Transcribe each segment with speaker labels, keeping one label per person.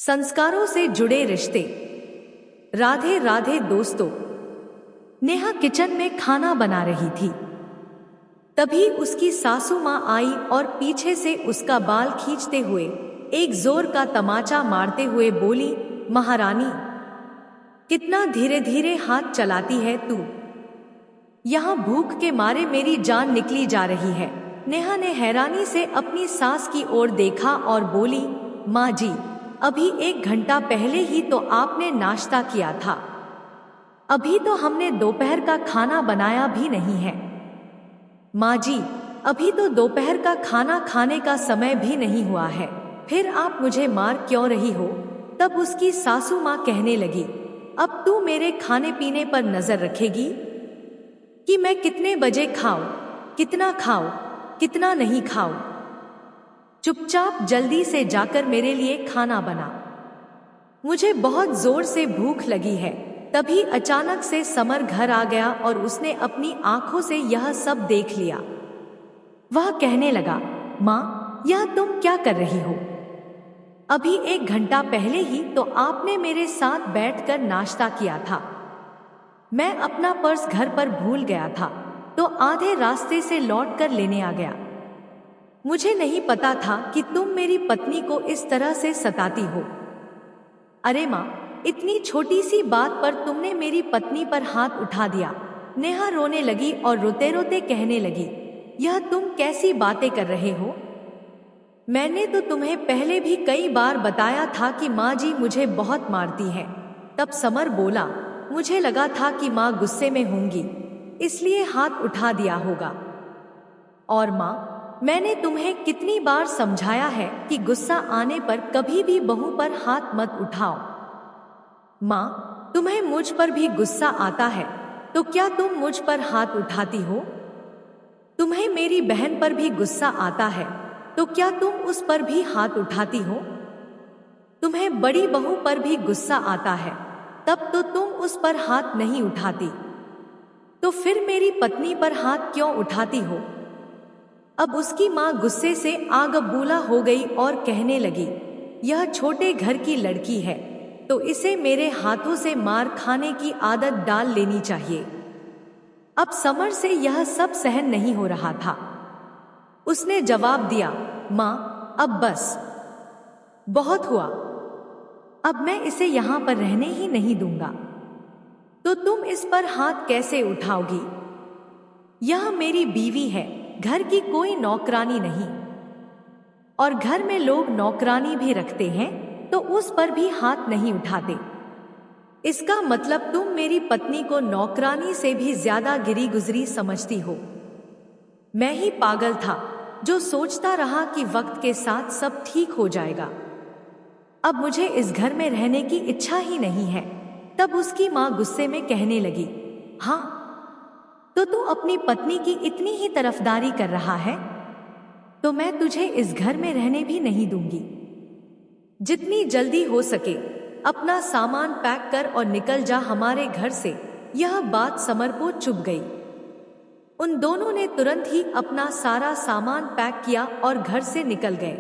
Speaker 1: संस्कारों से जुड़े रिश्ते। राधे राधे दोस्तों। नेहा किचन में खाना बना रही थी। तभी उसकी सासू माँ आई और पीछे से उसका बाल खींचते हुए एक जोर का तमाचा मारते हुए बोली, महारानी, कितना धीरे धीरे हाथ चलाती है तू। यहाँ भूख के मारे मेरी जान निकली जा रही है। नेहा ने हैरानी से अपनी सास की ओर देखा और बोली, माँ जी, अभी 1 घंटा पहले ही तो आपने नाश्ता किया था। अभी तो हमने दोपहर का खाना बनाया भी नहीं है। माँ जी, अभी तो दोपहर का खाना खाने का समय भी नहीं हुआ है, फिर आप मुझे मार क्यों रही हो। तब उसकी सासू माँ कहने लगी, अब तू मेरे खाने पीने पर नजर रखेगी कि मैं कितने बजे खाऊं, कितना नहीं खाऊं। चुपचाप जल्दी से जाकर मेरे लिए खाना बना, मुझे बहुत जोर से भूख लगी है। तभी अचानक से समर घर आ गया और उसने अपनी आंखों से यह सब देख लिया। वह कहने लगा, माँ, यह तुम क्या कर रही हो। अभी 1 घंटा पहले ही तो आपने मेरे साथ बैठकर नाश्ता किया था। मैं अपना पर्स घर पर भूल गया था तो आधे रास्ते से लौट कर लेने आ गया। मुझे नहीं पता था कि तुम मेरी पत्नी को इस तरह से सताती हो। अरे माँ, इतनी छोटी सी बात पर तुमने मेरी पत्नी पर हाथ उठा दिया। नेहा रोने लगी और रोते रोते कहने लगी, यह तुम कैसी बातें कर रहे हो। मैंने तो तुम्हें पहले भी कई बार बताया था कि माँ जी मुझे बहुत मारती है। तब समर बोला, मुझे लगा था कि माँ गुस्से में होंगी, इसलिए हाथ उठा दिया होगा। और माँ, मैंने तुम्हें कितनी बार समझाया है कि गुस्सा आने पर कभी भी बहू पर हाथ मत उठाओ। माँ, तुम्हें मुझ पर भी गुस्सा आता है तो क्या तुम मुझ पर हाथ उठाती हो। तुम्हें मेरी बहन पर भी गुस्सा आता है तो क्या तुम उस पर भी हाथ उठाती हो। तुम्हें बड़ी बहू पर भी गुस्सा आता है तब तो तुम उस पर हाथ नहीं उठाती, तो फिर मेरी पत्नी पर हाथ क्यों उठाती हो। अब उसकी माँ गुस्से से आग बबूला हो गई और कहने लगी, यह छोटे घर की लड़की है तो इसे मेरे हाथों से मार खाने की आदत डाल लेनी चाहिए। अब समर से यह सब सहन नहीं हो रहा था। उसने जवाब दिया, माँ, अब बस बहुत हुआ, अब मैं इसे यहाँ पर रहने ही नहीं दूंगा। तो तुम इस पर हाथ कैसे उठाओगी। यह मेरी बीवी है, घर की कोई नौकरानी नहीं। और घर में लोग नौकरानी भी रखते हैं तो उस पर भी हाथ नहीं उठाते। इसका मतलब तुम मेरी पत्नी को नौकरानी से भी ज्यादा गिरी गुजरी समझती हो। मैं ही पागल था जो सोचता रहा कि वक्त के साथ सब ठीक हो जाएगा। अब मुझे इस घर में रहने की इच्छा ही नहीं है। तब उसकी माँ गुस्से में कहने लगी, हाँ, तो तू अपनी पत्नी की इतनी ही तरफदारी कर रहा है तो मैं तुझे इस घर में रहने भी नहीं दूंगी। जितनी जल्दी हो सके अपना सामान पैक कर और निकल जा हमारे घर से। यह बात समर को चुभ गई। उन दोनों ने तुरंत ही अपना सारा सामान पैक किया और घर से निकल गए।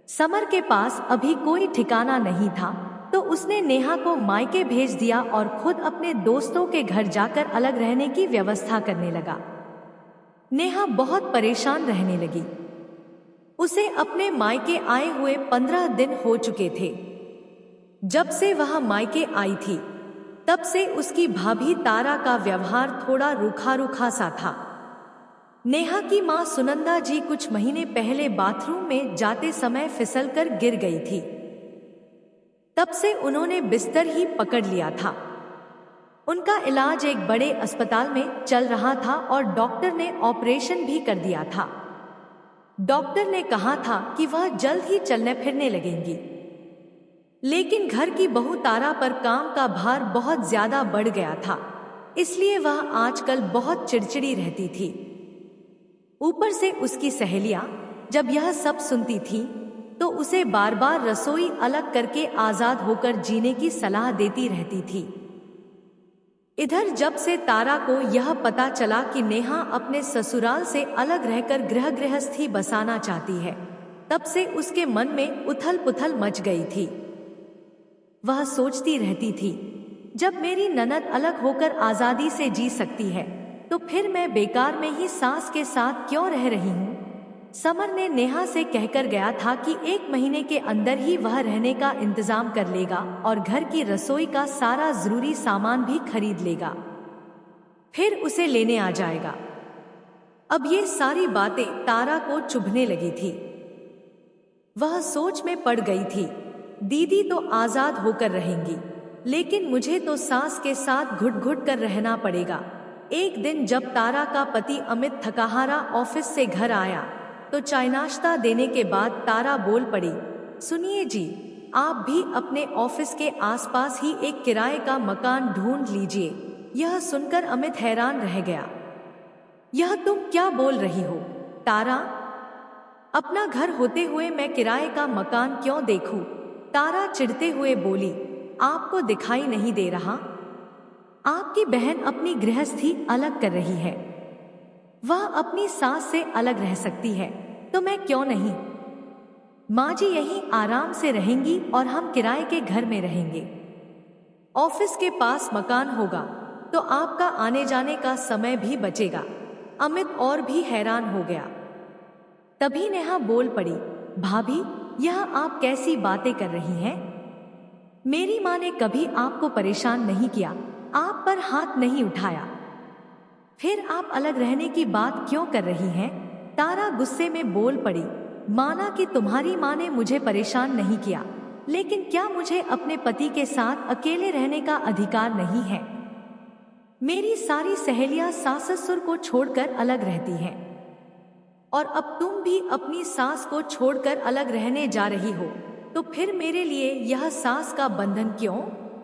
Speaker 1: समर के पास अभी कोई ठिकाना नहीं था तो उसने नेहा को मायके भेज दिया और खुद अपने दोस्तों के घर जाकर अलग रहने की व्यवस्था करने लगा। नेहा बहुत परेशान रहने लगी। उसे अपने मायके आए हुए 15 दिन हो चुके थे। जब से वह मायके आई थी तब से उसकी भाभी तारा का व्यवहार थोड़ा रूखा रूखा सा था। नेहा की मां सुनंदा जी कुछ महीने पहले बाथरूम में जाते समय फिसलकर गिर गई थी। तब से उन्होंने बिस्तर ही पकड़ लिया था। उनका इलाज एक बड़े अस्पताल में चल रहा था और डॉक्टर ने ऑपरेशन भी कर दिया था। डॉक्टर ने कहा था कि वह जल्द ही चलने फिरने लगेंगी। लेकिन घर की बहू तारा पर काम का भार बहुत ज्यादा बढ़ गया था, इसलिए वह आजकल बहुत चिड़चिड़ी रहती थी। ऊपर से उसकी सहेलियां जब यह सब सुनती थी तो उसे बार बार रसोई अलग करके आजाद होकर जीने की सलाह देती रहती थी। इधर जब से तारा को यह पता चला कि नेहा अपने ससुराल से अलग रहकर गृहस्थी बसाना चाहती है, तब से उसके मन में उथल पुथल मच गई थी। वह सोचती रहती थी, जब मेरी ननद अलग होकर आजादी से जी सकती है तो फिर मैं बेकार में ही सास के साथ क्यों रह रही हूँ। समर ने नेहा से कहकर गया था कि 1 महीने के अंदर ही वह रहने का इंतजाम कर लेगा और घर की रसोई का सारा जरूरी सामान भी खरीद लेगा, फिर उसे लेने आ जाएगा। अब ये सारी बातें तारा को चुभने लगी थी। वह सोच में पड़ गई थी, दीदी तो आजाद होकर रहेंगी, लेकिन मुझे तो सास के साथ घुट घुट कर रहना पड़ेगा। एक दिन जब तारा का पति अमित थकाहारा ऑफिस से घर आया तो चाय नाश्ता देने के बाद तारा बोल पड़ी, सुनिए जी, आप भी अपने ऑफिस के आसपास ही एक किराए का मकान ढूंढ लीजिए। यह सुनकर अमित हैरान रह गया। यह तुम क्या बोल रही हो तारा? अपना घर होते हुए मैं किराए का मकान क्यों देखूं? तारा चिढ़ते हुए बोली, आपको दिखाई नहीं दे रहा? आपकी बहन अपनी गृहस्थी अलग कर रही है। वह अपनी सास से अलग रह सकती है तो मैं क्यों नहीं? माँ जी यहीं आराम से रहेंगी और हम किराए के घर में रहेंगे। ऑफिस के पास मकान होगा तो आपका आने जाने का समय भी बचेगा। अमित और भी हैरान हो गया। तभी नेहा बोल पड़ी, भाभी यह आप कैसी बातें कर रही हैं? मेरी माँ ने कभी आपको परेशान नहीं किया, आप पर हाथ नहीं उठाया, फिर आप अलग रहने की बात क्यों कर रही हैं? तारा गुस्से में बोल पड़ी, माना कि तुम्हारी माँ ने मुझे परेशान नहीं किया, लेकिन क्या मुझे अपने पति के साथ अकेले रहने का अधिकार नहीं है? मेरी सारी सहेलियां सास ससुर को छोड़कर अलग रहती हैं और अब तुम भी अपनी सास को छोड़कर अलग रहने जा रही हो, तो फिर मेरे लिए यह सास का बंधन क्यों?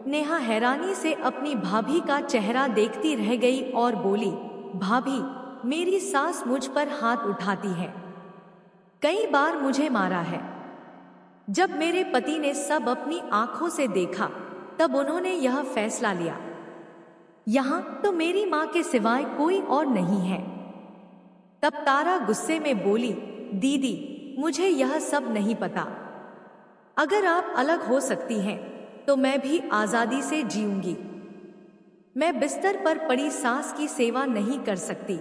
Speaker 1: नेहा हैरानी से अपनी भाभी का चेहरा देखती रह गई और बोली, भाभी मेरी सास मुझ पर हाथ उठाती है, कई बार मुझे मारा है। जब मेरे पति ने सब अपनी आंखों से देखा तब उन्होंने यह फैसला लिया। यहाँ तो मेरी माँ के सिवाय कोई और नहीं है। तब तारा गुस्से में बोली, दीदी मुझे यह सब नहीं पता। अगर आप अलग हो सकती हैं तो मैं भी आजादी से जीऊंगी। मैं बिस्तर पर पड़ी सास की सेवा नहीं कर सकती।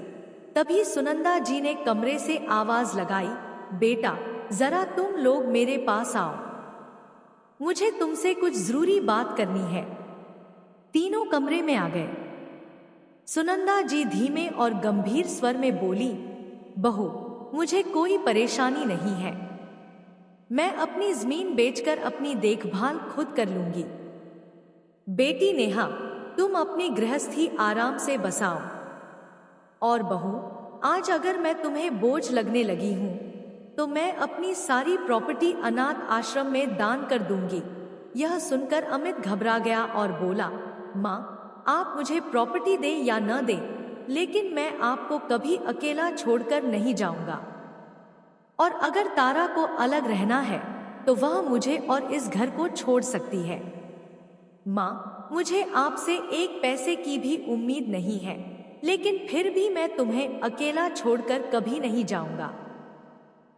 Speaker 1: तभी सुनंदा जी ने कमरे से आवाज लगाई, बेटा जरा तुम लोग मेरे पास आओ, मुझे तुमसे कुछ जरूरी बात करनी है। तीनों कमरे में आ गए। सुनंदा जी धीमे और गंभीर स्वर में बोली, बहू मुझे कोई परेशानी नहीं है, मैं अपनी जमीन बेचकर अपनी देखभाल खुद कर लूंगी। बेटी नेहा तुम अपनी गृहस्थी आराम से बसाओ। और बहू आज अगर मैं तुम्हें बोझ लगने लगी हूं तो मैं अपनी सारी प्रॉपर्टी अनाथ आश्रम में दान कर दूंगी। यह सुनकर अमित घबरा गया और बोला, माँ आप मुझे प्रॉपर्टी दे या न दे, लेकिन मैं आपको कभी अकेला छोड़कर नहीं जाऊंगा। और अगर तारा को अलग रहना है तो वह मुझे और इस घर को छोड़ सकती है। माँ मुझे आपसे 1 पैसे की भी उम्मीद नहीं है, लेकिन फिर भी मैं तुम्हें अकेला छोड़कर कभी नहीं जाऊंगा।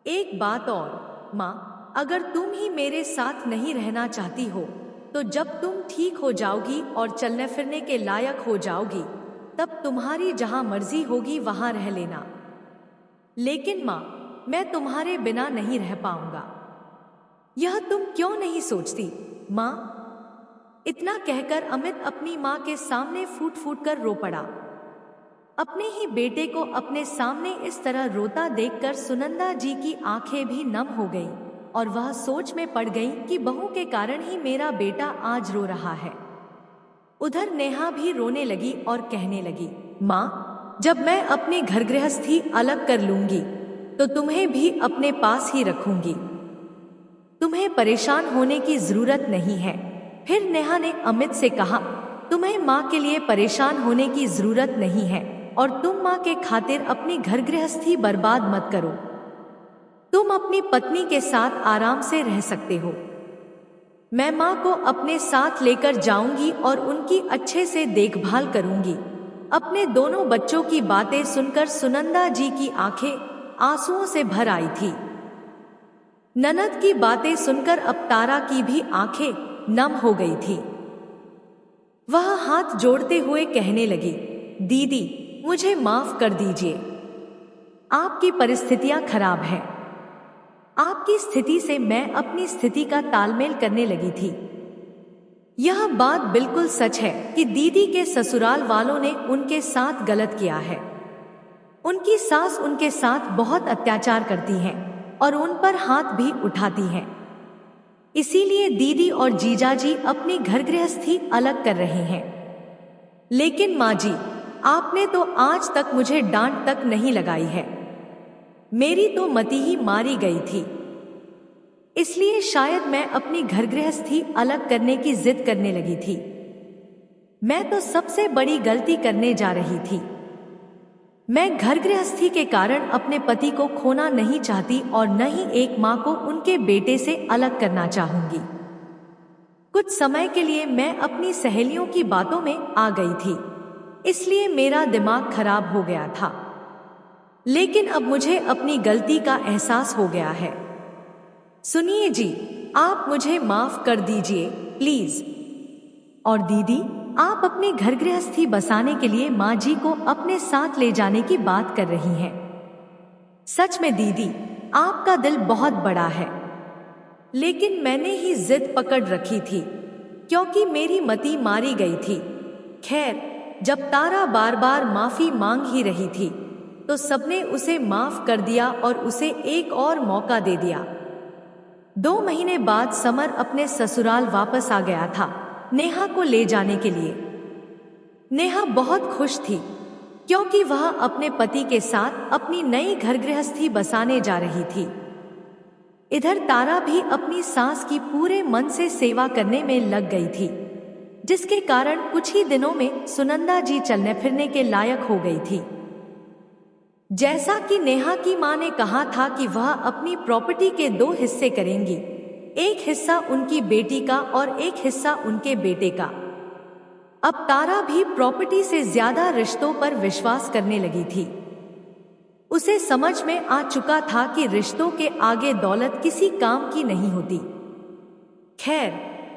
Speaker 1: एक बात और माँ, अगर तुम ही मेरे साथ नहीं रहना चाहती हो तो जब तुम ठीक हो जाओगी और चलने फिरने के लायक हो जाओगी तब तुम्हारी जहां मर्जी होगी वहां रह लेना, लेकिन माँ मैं तुम्हारे बिना नहीं रह पाऊंगा। यह तुम क्यों नहीं सोचती माँ? इतना कहकर अमित अपनी माँ के सामने फूट फूट कर रो पड़ा। अपने ही बेटे को अपने सामने इस तरह रोता देखकर सुनंदा जी की आंखें भी नम हो गईं और वह सोच में पड़ गई कि बहू के कारण ही मेरा बेटा आज रो रहा है। उधर नेहा भी रोने लगी और कहने लगी, माँ जब मैं अपनी घर गृहस्थी अलग कर लूंगी तो तुम्हें भी अपने पास ही रखूंगी, तुम्हें परेशान होने की जरूरत नहीं है। फिर नेहा ने अमित से कहा, तुम्हें माँ के लिए परेशान होने की जरूरत नहीं है और तुम माँ के खातिर अपनी घर गृहस्थी बर्बाद मत करो। तुम अपनी पत्नी के साथ आराम से रह सकते हो। मैं माँ को अपने साथ लेकर जाऊंगी और उनकी अच्छे से देखभाल करूंगी। अपने दोनों बच्चों की बातें सुनकर सुनंदा जी की आंखें आंसुओं से भर आई थी। ननद की बातें सुनकर अब तारा की भी आंखें नम हो गई थी। वह हाथ जोड़ते हुए कहने लगी, दीदी मुझे माफ कर दीजिए, आपकी परिस्थितियां खराब हैं। आपकी स्थिति से मैं अपनी स्थिति का तालमेल करने लगी थी। यह बात बिल्कुल सच है कि दीदी के ससुराल वालों ने उनके साथ गलत किया है। उनकी सास उनके साथ बहुत अत्याचार करती हैं और उन पर हाथ भी उठाती हैं। इसीलिए दीदी और जीजाजी अपनी घर गृहस्थी अलग कर रहे हैं। लेकिन माँ जी, आपने तो आज तक मुझे डांट तक नहीं लगाई है। मेरी तो मति ही मारी गई थी। इसलिए शायद मैं अपनी घर गृहस्थी अलग करने की जिद करने लगी थी। मैं तो सबसे बड़ी गलती करने जा रही थी। मैं घर गृहस्थी के कारण अपने पति को खोना नहीं चाहती और न ही एक माँ को उनके बेटे से अलग करना चाहूंगी। कुछ समय के लिए मैं अपनी सहेलियों की बातों में आ गई थी, इसलिए मेरा दिमाग खराब हो गया था। लेकिन अब मुझे अपनी गलती का एहसास हो गया है। सुनिए जी, आप मुझे माफ कर दीजिए प्लीज। और दीदी, आप अपने घर गृहस्थी बसाने के लिए माँ जी को अपने साथ ले जाने की बात कर रही हैं। सच में दीदी, आपका दिल बहुत बड़ा है। लेकिन मैंने ही जिद पकड़ रखी थी, क्योंकि मेरी मति मारी गई थी। खैर, जब तारा बार बार माफी मांग ही रही थी, तो सबने उसे माफ कर दिया और उसे एक और मौका दे दिया। 2 महीने बाद समर अपने ससुराल वापस आ गया था नेहा को ले जाने के लिए। नेहा बहुत खुश थी, क्योंकि वह अपने पति के साथ अपनी नई घर गृहस्थी बसाने जा रही थी। इधर तारा भी अपनी सास की पूरे मन से सेवा करने में लग गई थी, जिसके कारण कुछ ही दिनों में सुनंदा जी चलने फिरने के लायक हो गई थी। जैसा कि नेहा की मां ने कहा था कि वह अपनी प्रॉपर्टी के 2 हिस्से करेंगी, एक हिस्सा उनकी बेटी का और एक हिस्सा उनके बेटे का। अब तारा भी प्रॉपर्टी से ज्यादा रिश्तों पर विश्वास करने लगी थी। उसे समझ में आ चुका था कि रिश्तों के आगे दौलत किसी काम की नहीं होती। खैर,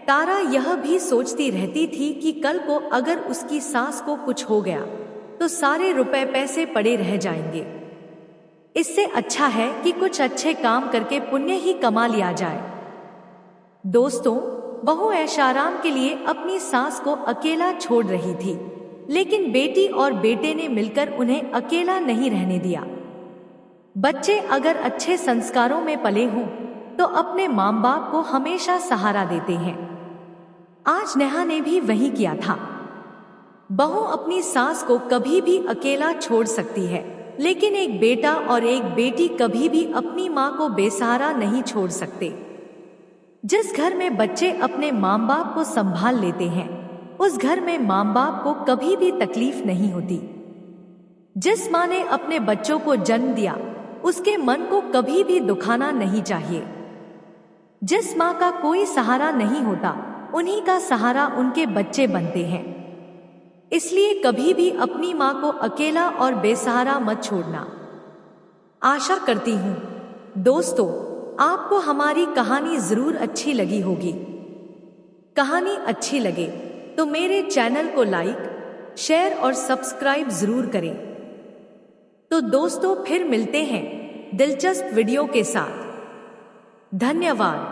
Speaker 1: तारा यह भी सोचती रहती थी कि कल को अगर उसकी सास को कुछ हो गया तो सारे रुपए पैसे पड़े रह जाएंगे। इससे अच्छा है कि कुछ अच्छे काम करके पुण्य ही कमा लिया जाए। दोस्तों, बहू ऐशाराम के लिए अपनी सास को अकेला छोड़ रही थी, लेकिन बेटी और बेटे ने मिलकर उन्हें अकेला नहीं रहने दिया। बच्चे अगर अच्छे संस्कारों में पले हों तो अपने माँ बाप को हमेशा सहारा देते हैं। आज नेहा ने भी वही किया था। बहू अपनी सास को कभी भी अकेला छोड़ सकती है, लेकिन एक बेटा और एक बेटी कभी भी अपनी माँ को बेसहारा नहीं छोड़ सकते। जिस घर में बच्चे अपने माँ बाप को संभाल लेते हैं, उस घर में माँ बाप को कभी भी तकलीफ नहीं होती। जिस माँ ने अपने बच्चों को जन्म दिया, उसके मन को कभी भी दुखाना नहीं चाहिए। जिस माँ का कोई सहारा नहीं होता, उन्हीं का सहारा उनके बच्चे बनते हैं। इसलिए कभी भी अपनी माँ को अकेला और बेसहारा मत छोड़ना। आशा करती हूँ दोस्तों, आपको हमारी कहानी जरूर अच्छी लगी होगी। कहानी अच्छी लगे तो मेरे चैनल को लाइक, शेयर और सब्सक्राइब जरूर करें। तो दोस्तों, फिर मिलते हैं दिलचस्प वीडियो के साथ। धन्यवाद।